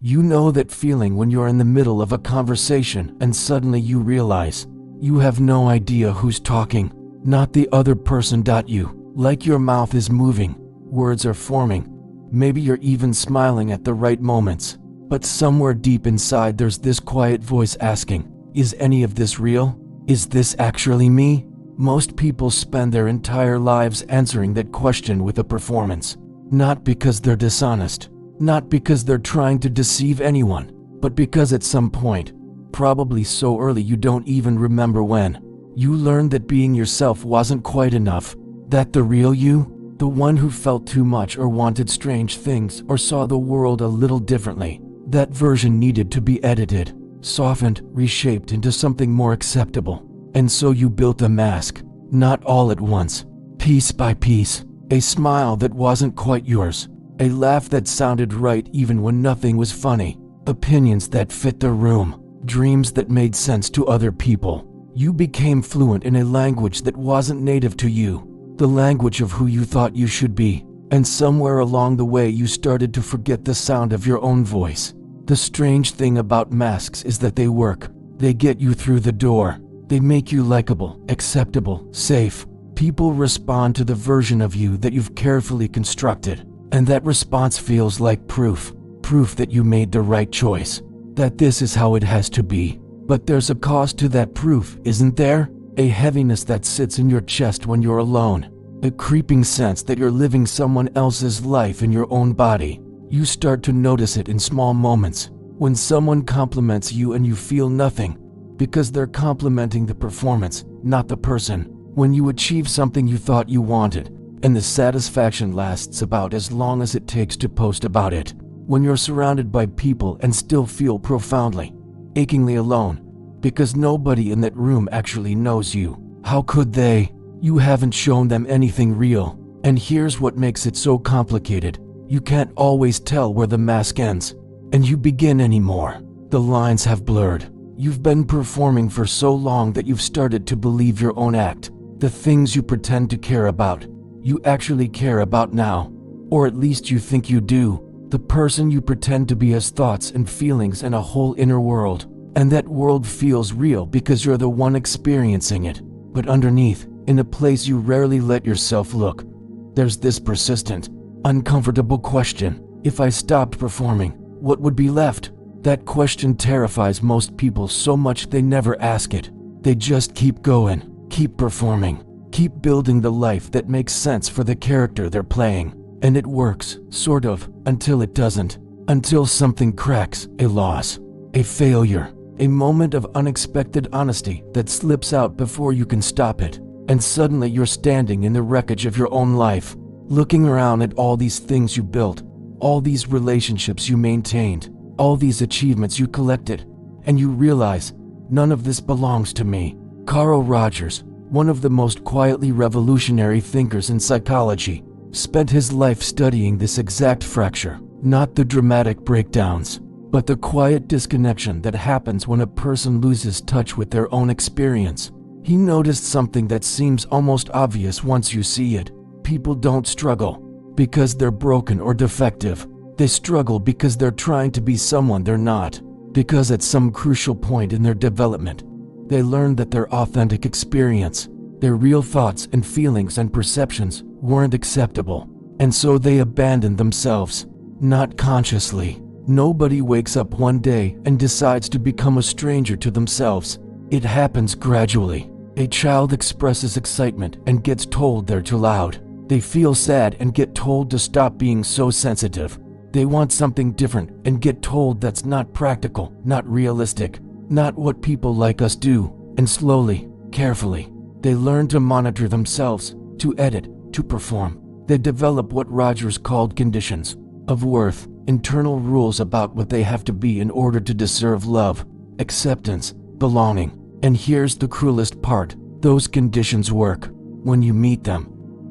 You know that feeling when you're in the middle of a conversation and suddenly you realize you have no idea who's talking, not the other person. You, like your mouth is moving, words are forming, maybe you're even smiling at the right moments, but somewhere deep inside there's this quiet voice asking, is any of this real? Is this actually me? Most people spend their entire lives answering that question with a performance, not because they're dishonest, not because they're trying to deceive anyone, but because at some point, probably so early you don't even remember when, you learned that being yourself wasn't quite enough, that the real you, the one who felt too much or wanted strange things or saw the world a little differently, that version needed to be edited, softened, reshaped into something more acceptable. And so you built a mask, not all at once, piece by piece, a smile that wasn't quite yours, a laugh that sounded right even when nothing was funny, opinions that fit the room, dreams that made sense to other people. You became fluent in a language that wasn't native to you, the language of who you thought you should be, and somewhere along the way you started to forget the sound of your own voice. The strange thing about masks is that they work. They get you through the door. They make you likable, acceptable, safe. People respond to the version of you that you've carefully constructed, and that response feels like proof that you made the right choice, that this is how it has to be. But there's a cost to that proof, isn't there? A heaviness that sits in your chest when you're alone, a creeping sense that you're living someone else's life in your own body. You start to notice it in small moments, when someone compliments you and you feel nothing, because they're complimenting the performance, not the person. When you achieve something you thought you wanted, and the satisfaction lasts about as long as it takes to post about it. When you're surrounded by people and still feel profoundly, achingly alone, because nobody in that room actually knows you. How could they? You haven't shown them anything real. And here's what makes it so complicated. You can't always tell where the mask ends and you begin anymore. The lines have blurred. You've been performing for so long that you've started to believe your own act. The things you pretend to care about, you actually care about now. Or at least you think you do. The person you pretend to be has thoughts and feelings and a whole inner world. And that world feels real because you're the one experiencing it. But underneath, in a place you rarely let yourself look, there's this persistent, uncomfortable question. If I stopped performing, what would be left? That question terrifies most people so much they never ask it. They just keep going, keep performing, keep building the life that makes sense for the character they're playing. And it works, sort of, until it doesn't. Until something cracks, a loss, a failure, a moment of unexpected honesty that slips out before you can stop it. And suddenly you're standing in the wreckage of your own life, looking around at all these things you built, all these relationships you maintained, all these achievements you collected, and you realize, none of this belongs to me. Carl Rogers, one of the most quietly revolutionary thinkers in psychology, spent his life studying this exact fracture, not the dramatic breakdowns, but the quiet disconnection that happens when a person loses touch with their own experience. He noticed something that seems almost obvious once you see it. People don't struggle because they're broken or defective. They struggle because they're trying to be someone they're not, because at some crucial point in their development, they learned that their authentic experience, their real thoughts and feelings and perceptions weren't acceptable, and so they abandoned themselves, not consciously. Nobody wakes up one day and decides to become a stranger to themselves. It happens gradually. A child expresses excitement and gets told they're too loud. They feel sad and get told to stop being so sensitive. They want something different and get told that's not practical, not realistic, not what people like us do. And slowly, carefully, they learn to monitor themselves, to edit, to perform. They develop what Rogers called conditions of worth, internal rules about what they have to be in order to deserve love, acceptance, belonging. And here's the cruelest part. Those conditions work when you meet them.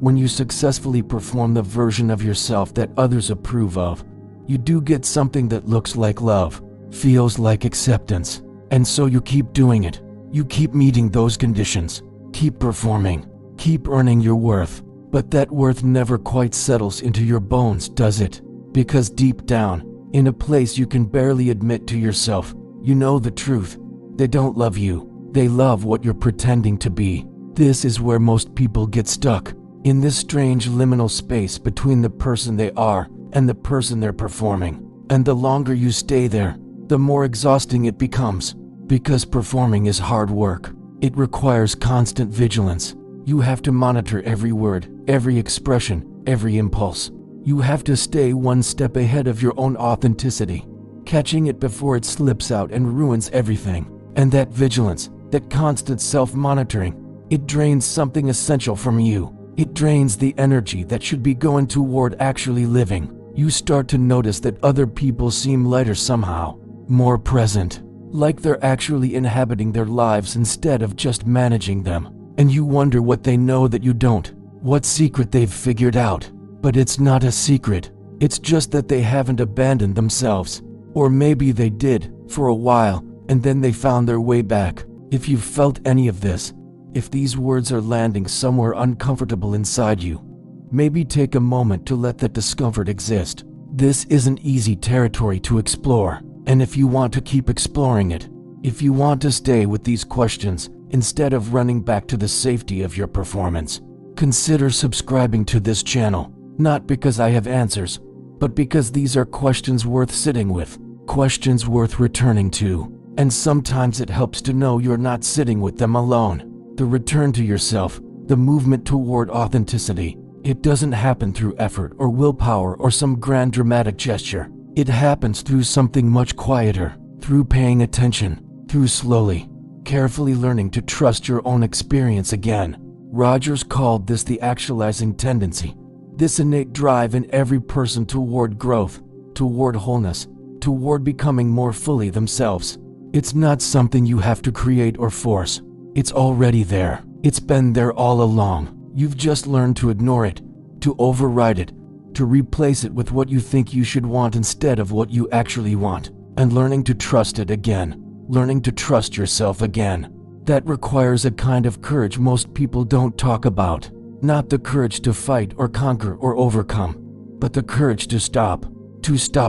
When you successfully perform the version of yourself that others approve of, you do get something that looks like love, feels like acceptance. And so you keep doing it. You keep meeting those conditions, keep performing, keep earning your worth. But that worth never quite settles into your bones, does it? Because deep down, in a place you can barely admit to yourself. You know the truth. They don't love you. They love what you're pretending to be. This is where most people get stuck, in this strange liminal space between the person they are and the person they're performing. And the longer you stay there, the more exhausting it becomes, because performing is hard work. It requires constant vigilance. You have to monitor every word, every expression, every impulse. You have to stay one step ahead of your own authenticity, catching it before it slips out and ruins everything. And that vigilance, that constant self-monitoring, it drains something essential from you. It drains the energy that should be going toward actually living. You start to notice that other people seem lighter somehow, more present, like they're actually inhabiting their lives instead of just managing them. And you wonder what they know that you don't, what secret they've figured out. But it's not a secret. It's just that they haven't abandoned themselves. Or maybe they did, for a while, and then they found their way back. If you've felt any of this, if these words are landing somewhere uncomfortable inside you, maybe take a moment to let that discomfort exist. This isn't easy territory to explore, and if you want to keep exploring it, if you want to stay with these questions instead of running back to the safety of your performance, consider subscribing to this channel. Not because I have answers, but because these are questions worth sitting with, questions worth returning to. And sometimes it helps to know you're not sitting with them alone. The return to yourself, the movement toward authenticity, it doesn't happen through effort or willpower or some grand dramatic gesture. It happens through something much quieter, through paying attention, through slowly, carefully learning to trust your own experience again. Rogers called this the actualizing tendency. This innate drive in every person toward growth, toward wholeness, toward becoming more fully themselves. It's not something you have to create or force. It's already there. It's been there all along. You've just learned to ignore it, to override it, to replace it with what you think you should want instead of what you actually want, and learning to trust it again, learning to trust yourself again. That requires a kind of courage most people don't talk about. Not the courage to fight or conquer or overcome, but the courage to stop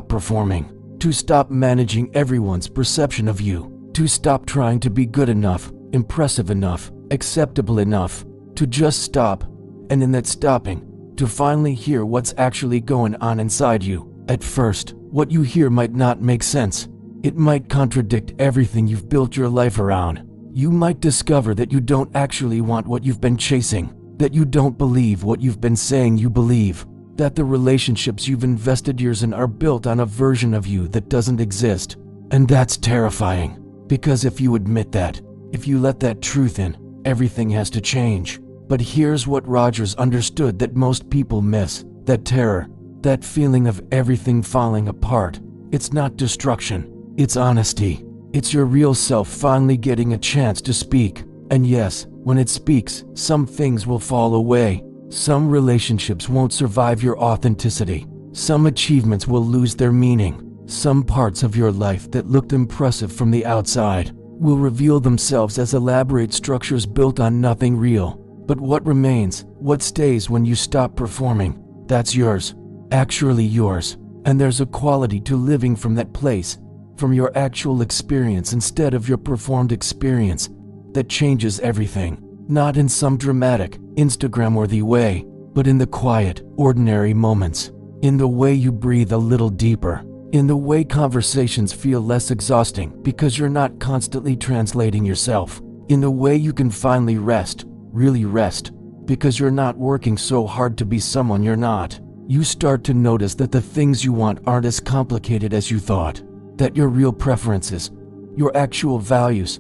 performing, to stop managing everyone's perception of you, to stop trying to be good enough, impressive enough, acceptable enough, to just stop, and in that stopping, to finally hear what's actually going on inside you. At first, what you hear might not make sense. It might contradict everything you've built your life around. You might discover that you don't actually want what you've been chasing, that you don't believe what you've been saying you believe, that the relationships you've invested years in are built on a version of you that doesn't exist. And that's terrifying, because if you admit that, if you let that truth in, everything has to change. But here's what Rogers understood that most people miss, that terror, that feeling of everything falling apart. It's not destruction, it's honesty. It's your real self finally getting a chance to speak. And yes, when it speaks, some things will fall away. Some relationships won't survive your authenticity. Some achievements will lose their meaning. Some parts of your life that looked impressive from the outside will reveal themselves as elaborate structures built on nothing real. But what remains, what stays when you stop performing, that's yours, actually yours. And there's a quality to living from that place, from your actual experience instead of your performed experience, that changes everything. Not in some dramatic, Instagram-worthy way, but in the quiet, ordinary moments. In the way you breathe a little deeper. In the way conversations feel less exhausting because you're not constantly translating yourself. In the way you can finally rest, really rest, because you're not working so hard to be someone you're not. You start to notice that the things you want aren't as complicated as you thought. That your real preferences, your actual values,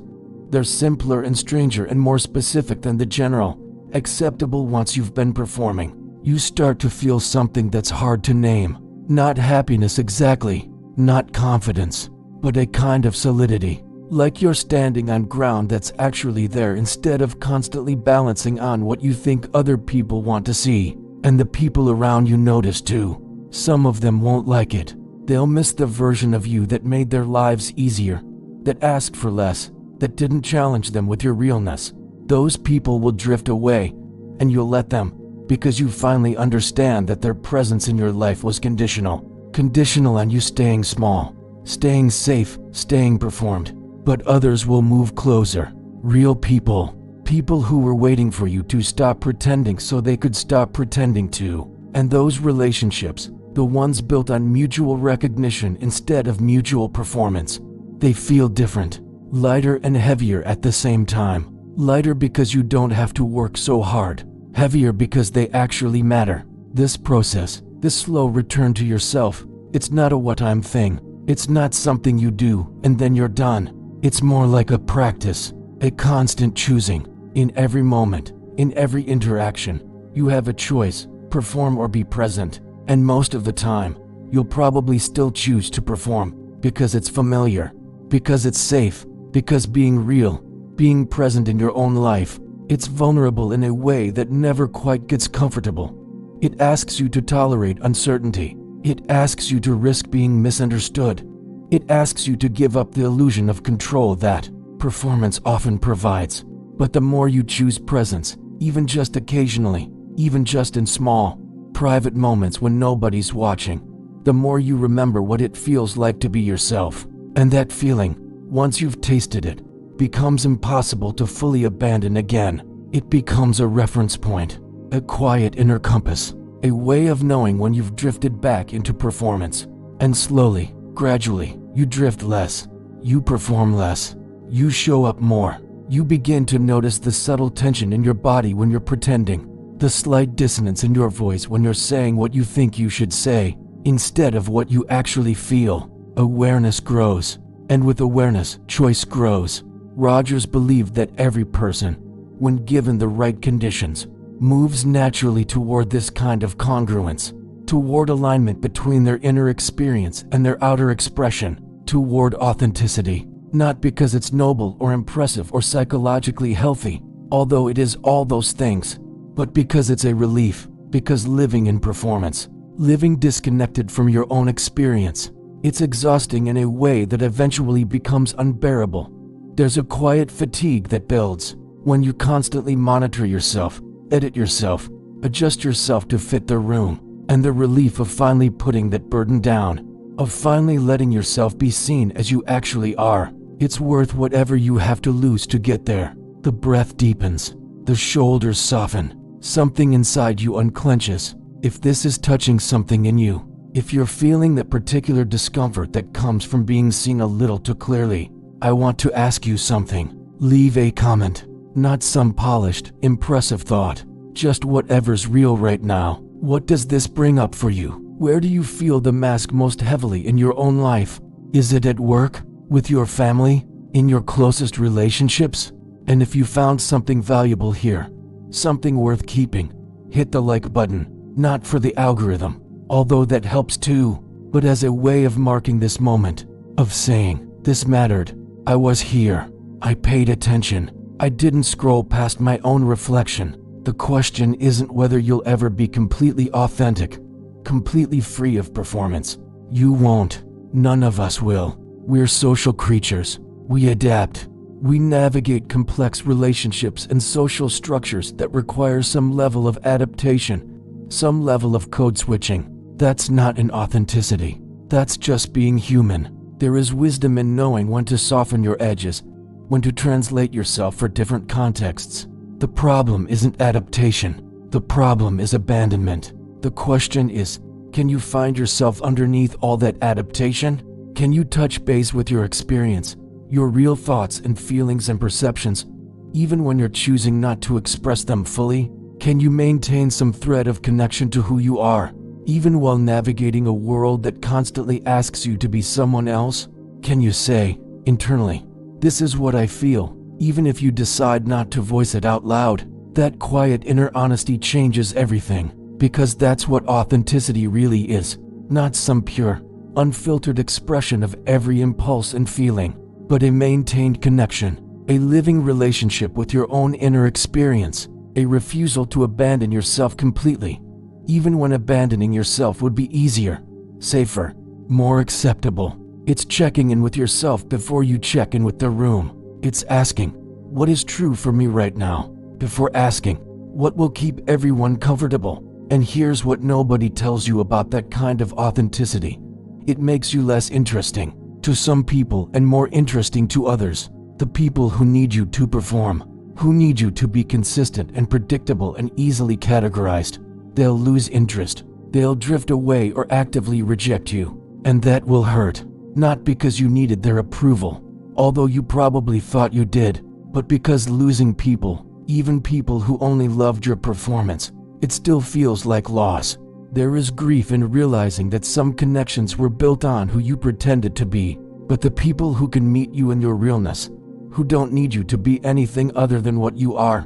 they're simpler and stranger and more specific than the general, acceptable once you've been performing. You start to feel something that's hard to name. Not happiness exactly, not confidence, but a kind of solidity. Like you're standing on ground that's actually there instead of constantly balancing on what you think other people want to see. And the people around you notice too. Some of them won't like it. They'll miss the version of you that made their lives easier, that asked for less, that didn't challenge them with your realness. Those people will drift away, and you'll let them, because you finally understand that their presence in your life was conditional. conditional on you staying small, staying safe, staying performed. But others will move closer. Real people. People who were waiting for you to stop pretending so they could stop pretending too. And those relationships, the ones built on mutual recognition instead of mutual performance, they feel different. Lighter and heavier at the same time. Lighter because you don't have to work so hard. Heavier because they actually matter. This process, this slow return to yourself, it's not a what-time thing. It's not something you do and then you're done. It's more like a practice, a constant choosing. In every moment, in every interaction, you have a choice, perform or be present. And most of the time, you'll probably still choose to perform because it's familiar, because it's safe, because being real, being present in your own life, it's vulnerable in a way that never quite gets comfortable. It asks you to tolerate uncertainty. It asks you to risk being misunderstood. It asks you to give up the illusion of control that performance often provides. But the more you choose presence, even just occasionally, even just in small, private moments when nobody's watching, the more you remember what it feels like to be yourself. And that feeling, once you've tasted it, becomes impossible to fully abandon again. It becomes a reference point, a quiet inner compass, a way of knowing when you've drifted back into performance. And slowly, gradually, you drift less, you perform less, you show up more. You begin to notice the subtle tension in your body when you're pretending, the slight dissonance in your voice when you're saying what you think you should say, instead of what you actually feel. Awareness grows, and with awareness, choice grows. Rogers believed that every person, when given the right conditions, moves naturally toward this kind of congruence, toward alignment between their inner experience and their outer expression, toward authenticity. Not because it's noble or impressive or psychologically healthy, although it is all those things, but because it's a relief, because living in performance, living disconnected from your own experience, it's exhausting in a way that eventually becomes unbearable. There's a quiet fatigue that builds when you constantly monitor yourself, edit yourself, adjust yourself to fit the room, and the relief of finally putting that burden down, of finally letting yourself be seen as you actually are. It's worth whatever you have to lose to get there. The breath deepens, the shoulders soften, something inside you unclenches. If this is touching something in you, if you're feeling that particular discomfort that comes from being seen a little too clearly, I want to ask you something. Leave a comment, not some polished, impressive thought, just whatever's real right now. What does this bring up for you? Where do you feel the mask most heavily in your own life? Is it at work? With your family? In your closest relationships? And if you found something valuable here, something worth keeping, hit the like button, not for the algorithm, although that helps too, but as a way of marking this moment, of saying, this mattered, I was here, I paid attention, I didn't scroll past my own reflection. The question isn't whether you'll ever be completely authentic, completely free of performance. You won't. None of us will. We're social creatures. We adapt. We navigate complex relationships and social structures that require some level of adaptation, some level of code switching. That's not an authenticity. That's just being human. There is wisdom in knowing when to soften your edges, when to translate yourself for different contexts. The problem isn't adaptation. The problem is abandonment. The question is, can you find yourself underneath all that adaptation? Can you touch base with your experience, your real thoughts and feelings and perceptions, even when you're choosing not to express them fully? Can you maintain some thread of connection to who you are, even while navigating a world that constantly asks you to be someone else? Can you say, internally, this is what I feel, even if you decide not to voice it out loud? That quiet inner honesty changes everything, because that's what authenticity really is, not some pure, unfiltered expression of every impulse and feeling, but a maintained connection, a living relationship with your own inner experience, a refusal to abandon yourself completely, even when abandoning yourself would be easier, safer, more acceptable. It's checking in with yourself before you check in with the room. It's asking, what is true for me right now? Before asking, what will keep everyone comfortable? And here's what nobody tells you about that kind of authenticity. It makes you less interesting to some people and more interesting to others. The people who need you to perform, who need you to be consistent and predictable and easily categorized, they'll lose interest. They'll drift away or actively reject you. And that will hurt. Not because you needed their approval, although you probably thought you did, but because losing people, even people who only loved your performance, it still feels like loss. There is grief in realizing that some connections were built on who you pretended to be, but the people who can meet you in your realness, who don't need you to be anything other than what you are,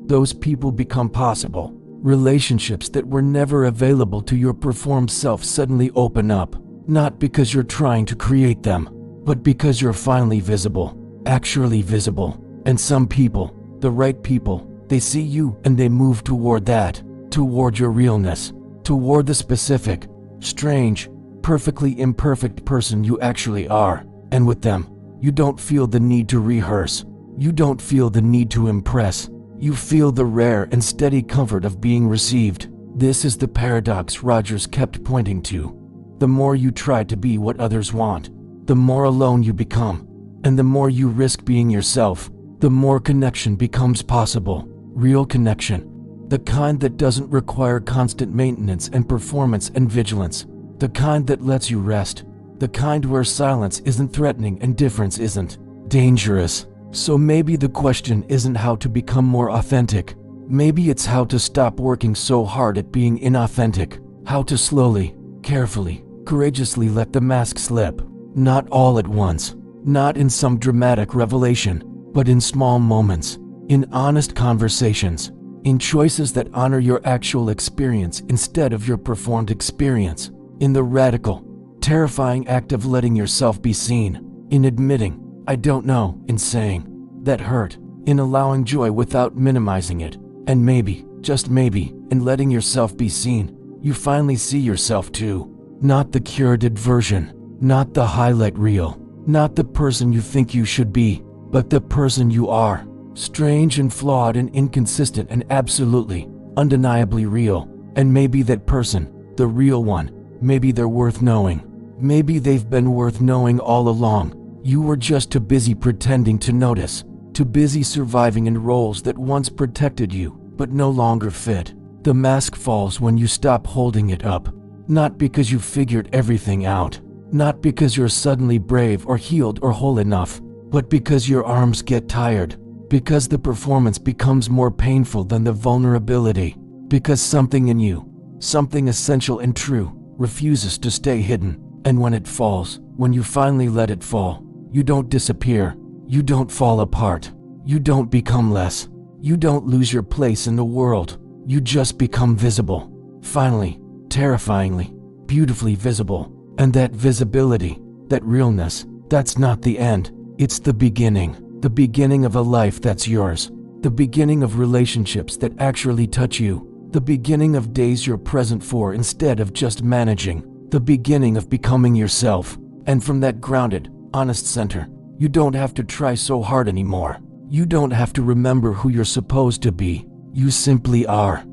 those people become possible. Relationships that were never available to your performed self suddenly open up, not because you're trying to create them, but because you're finally visible, actually visible. And some people, the right people, they see you and they move toward that, toward your realness, toward the specific, strange, perfectly imperfect person you actually are. And with them, you don't feel the need to rehearse. You don't feel the need to impress. You feel the rare and steady comfort of being received. This is the paradox Rogers kept pointing to. The more you try to be what others want, the more alone you become. And the more you risk being yourself, the more connection becomes possible. Real connection. The kind that doesn't require constant maintenance and performance and vigilance. The kind that lets you rest. The kind where silence isn't threatening and difference isn't dangerous. So maybe the question isn't how to become more authentic. Maybe it's how to stop working so hard at being inauthentic. How to slowly, carefully, courageously let the mask slip. Not all at once. Not in some dramatic revelation, but in small moments. In honest conversations. In choices that honor your actual experience instead of your performed experience. In the radical, terrifying act of letting yourself be seen. In admitting, I don't know, in saying, that hurt. In allowing joy without minimizing it. And maybe, just maybe, in letting yourself be seen, you finally see yourself too. Not the curated version. Not the highlight reel. Not the person you think you should be, but the person you are. Strange and flawed and inconsistent and absolutely, undeniably real. And maybe that person, the real one, maybe they're worth knowing. Maybe they've been worth knowing all along. You were just too busy pretending to notice. Too busy surviving in roles that once protected you, but no longer fit. The mask falls when you stop holding it up. Not because you figured everything out. Not because you're suddenly brave or healed or whole enough, but because your arms get tired. Because the performance becomes more painful than the vulnerability. Because something in you, something essential and true, refuses to stay hidden. And when it falls, when you finally let it fall, you don't disappear. You don't fall apart. You don't become less. You don't lose your place in the world. You just become visible. Finally, terrifyingly, beautifully visible. And that visibility, that realness, that's not the end. It's the beginning. The beginning of a life that's yours. The beginning of relationships that actually touch you. The beginning of days you're present for instead of just managing. The beginning of becoming yourself. And from that grounded, honest center, you don't have to try so hard anymore. You don't have to remember who you're supposed to be. You simply are.